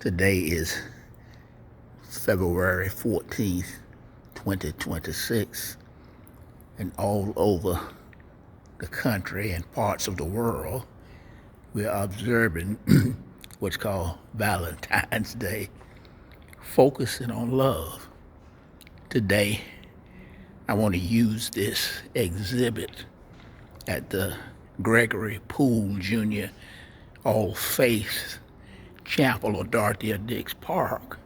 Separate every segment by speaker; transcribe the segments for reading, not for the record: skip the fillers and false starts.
Speaker 1: Today is February 14th, 2026, and all over the country and parts of the world, we are observing what's called Valentine's Day, focusing on love. Today, I want to use this exhibit at the Gregory Poole Jr. All Faith Chapel of Dorothea Dix Park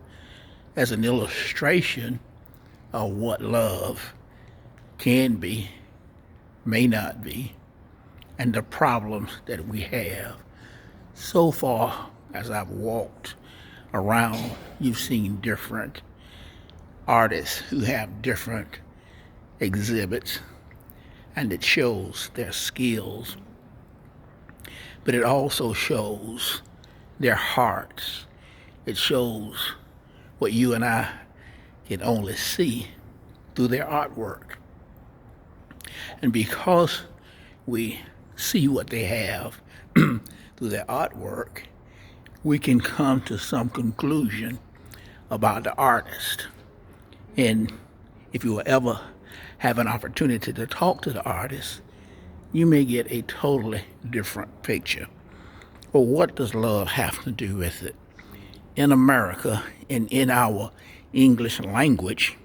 Speaker 1: as an illustration of what love can be, may not be, and the problems that we have. So far, as I've walked around, you've seen different artists who have different exhibits, and it shows their skills, but it also shows their hearts. It shows what you and I can only see through their artwork. And because we see what they have through their artwork, we can come to some conclusion about the artist. And if you will ever have an opportunity to talk to the artist, you may get a totally different picture. Well, what does love have to do with it? In America and in our English language,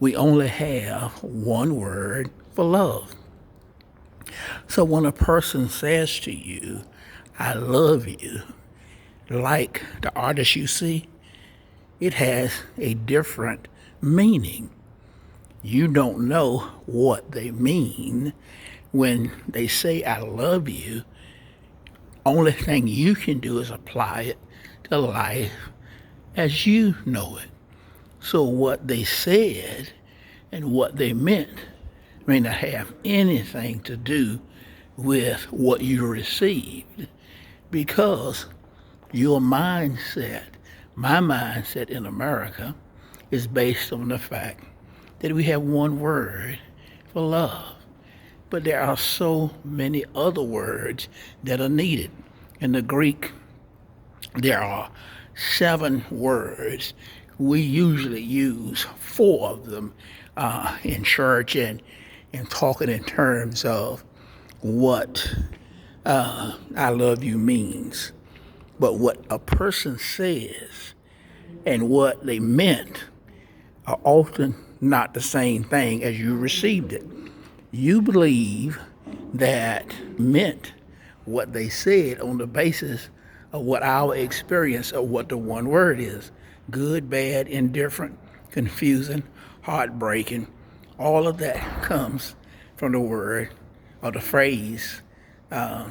Speaker 1: we only have one word for love. So when a person says to you, I love you, like the artist you see, it has a different meaning. You don't know what they mean when they say, I love you. Only thing you can do is apply it to life as you know it. So what they said and what they meant may not have anything to do with what you received, because your mindset, my mindset in America, is based on the fact that we have one word for love. But there are so many other words that are needed. In the Greek, there are 7 words. We usually use 4 of them in church and talking in terms of what I love you means. But what a person says and what they meant are often not the same thing as you received it. You believe that meant what they said on the basis of what our experience of what the one word is. Good, bad, indifferent, confusing, heartbreaking. All of that comes from the word or the phrase, I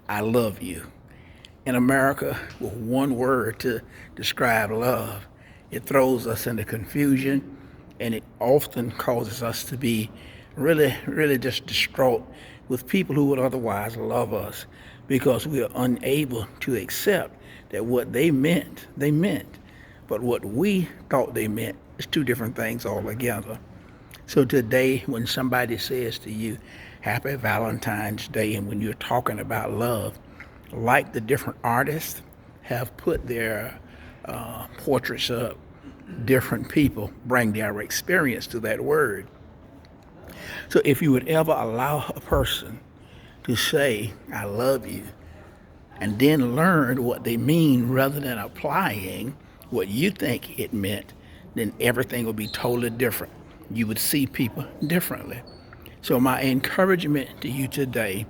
Speaker 1: love you. In America, with one word to describe love, it throws us into confusion, and it often causes us to be really just distraught with people who would otherwise love us, because we are unable to accept that what they meant, but what we thought they meant is 2 different things altogether. So today, when somebody says to you, Happy Valentine's Day, and when you're talking about love, like the different artists have put their portraits up, different people bring their experience to that word. So if you would ever allow a person to say, I love you, and then learn what they mean rather than applying what you think it meant, then everything would be totally different. You would see people differently. So my encouragement to you today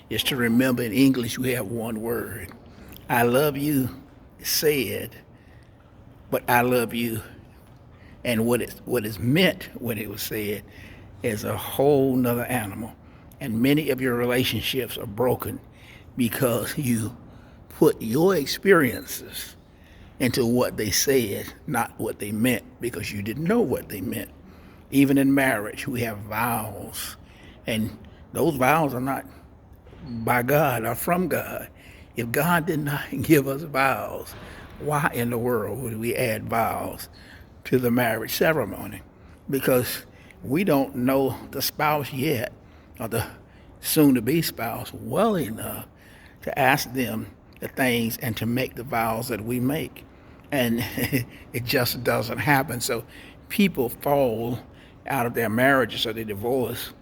Speaker 1: is to remember, in English we have one word. I love you said, but I love you, and what is meant when it was said is a whole nother animal. And many of your relationships are broken because you put your experiences into what they said, not what they meant, because you didn't know what they meant. Even in marriage, we have vows, and those vows are not by God or from God. If God did not give us vows, why in the world would we add vows to the marriage ceremony? Because we don't know the spouse yet, or the soon-to-be spouse, well enough to ask them the things and to make the vows that we make. And it just doesn't happen. So people fall out of their marriages or they divorce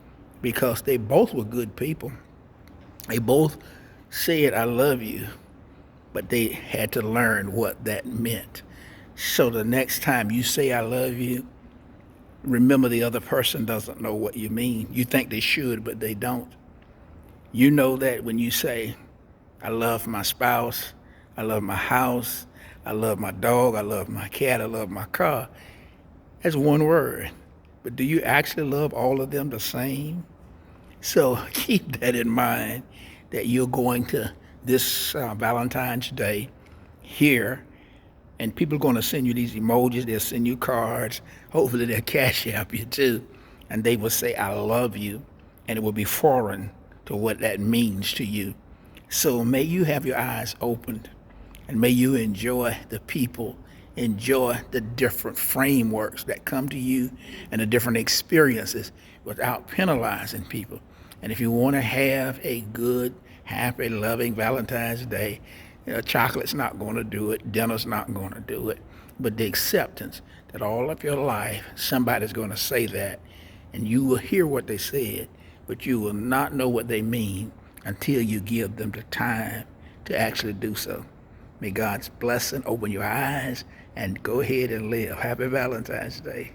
Speaker 1: because they both were good people. They both said, I love you, but they had to learn what that meant. So the next time you say, I love you, remember the other person doesn't know what you mean. You think they should, but they don't. You know that when you say, I love my spouse, I love my house, I love my dog, I love my cat, I love my car, that's one word. But do you actually love all of them the same? So keep that in mind that you're going to this Valentine's Day here, and people are going to send you these emojis, they'll send you cards, hopefully they'll cash app you too, and they will say, I love you, and it will be foreign to what that means to you. So may you have your eyes opened, and may you enjoy the people, enjoy the different frameworks that come to you and the different experiences without penalizing people. And if you want to have a good, happy, loving Valentine's Day, chocolate's not going to do it, dinner's not going to do it, but the acceptance that all of your life somebody's going to say that, and you will hear what they said, but you will not know what they mean until you give them the time to actually do so. May God's blessing open your eyes and go ahead and live. Happy Valentine's Day.